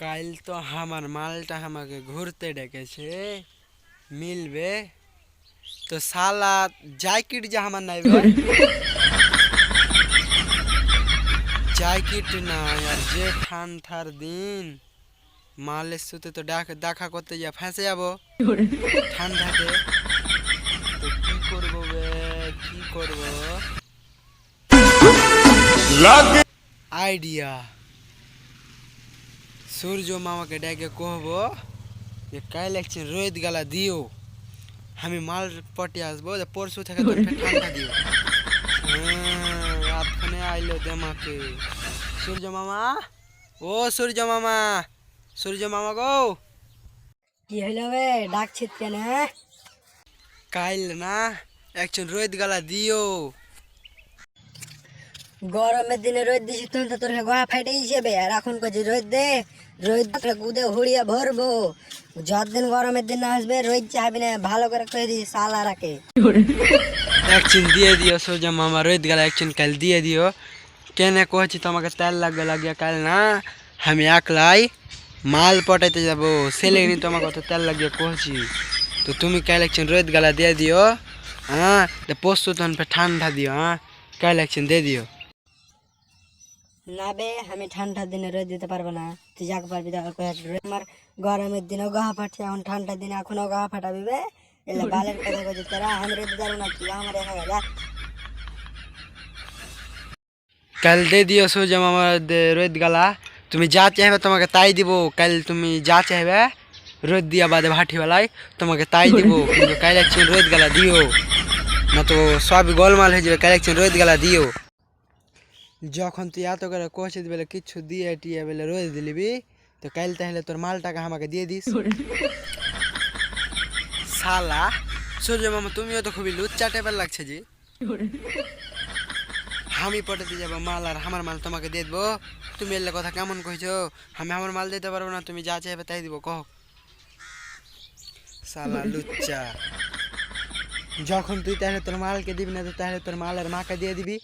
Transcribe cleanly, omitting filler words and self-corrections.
কাল তো আমার মালটা আমাকে ঘুরতে ডেকেছে মিলবে তো সালা জ্যাকেট যে আমার নাইবে জ্যাকেট না আর যে ঠান্ডার দিন মালের সাথে তো দেখা করতে যা ফেঁসে যাবো ঠান্ডাতে তো কি করবো বে কি করবো আইডিয়া সূর্য মামাকে ডেকে কহবো যে কাল একদিন রোদ গালা দিও আমি মাল পটে আসবো যে পরশু থেকে তোর ঠান্ডা দিও আপনে আইলো দেমাকে সূর্য মামা ও সূর্য মামা সূর্য মামা গো কি হইলো বে ডাকছিস কেন? কাইল না একজন রোদ গালা দিও গরমের দিনে রোদ দিছিস তখন তো তোর গা ফাইটে যাবে, আর এখন কইছি রোদ দে, রোদ গুদে হুড়িয়া ভরবো। যতদিন গরমের দিন না আসবে রোদ চাইবি না, ভালো করে কয়ে দিছি সালা রাখে। একদিন দিয়ে দিও সূর্য মামা রোদ গালা একদিন কাল দিয়ে দিও কেন কহছি তোমাকে তেল লাগবে লাগিয়া কাল না আমি একলাই মাল পটাইতে যাবো ছেলে নি তোমাকে অত তেল লাগিয়ে কহছি তো তুমি কাল একদিন রোদ গালা দিয়ে দিও হ্যাঁ পরশু তখন ঠান্ডা দিও হ্যাঁ কাল একদিন দিয়ে দিও না বে আমি ঠান্ডার দিনে রোদ দিতে পারবো না, তুই যাকে পারবি তাকে কয়ে আমার গরমের দিনেও গাহা ফাটছে, এখন ঠান্ডার দিনে এখনো গাহা ফাটাবি বে? এলে বালের কথা কইছি তোরা, আমি রোদ দিতে পারবো না, তুই আমার একা যা। কাল দে দিও সূর্য মামা রোদ গালা তুমি যা চাইবে তোমাকে তাই দিব কাল তুমি যা চাইবে রোদ দিয়া বাদে ভাটি বেলায় তোমাকে তাই দিব কিন্তু কাল একদিন রোদ গালা দিও না তো সব গোলমাল হয়ে যাবে কাল একদিন রোদ গালা দিও যখন তুই এত করে কষে দিবে কিচ্ছু দিয়ে টিয়ে বেলে রোদ দিলিবি তো কাল তাহলে তোর মালটাকে আমাকে দিয়ে দিস শালা সূর্য মামা তুমিও তো খুবই লুচ্চা টাইপের লাগছে জি আমি পটাতে যাবো মাল আর আমার মাল তোমাকে দিয়ে দেবো তুমি এলে কথা কেমন কইছো আমি আমার মাল দিতে পারবো না তুমি যা চাইবে তাই দিব কহ শালা লুচ্চা যখন তুই তাহলে তোর মালকে দিবি না তো তাহলে তোর মালের মাকে দিয়ে দিবি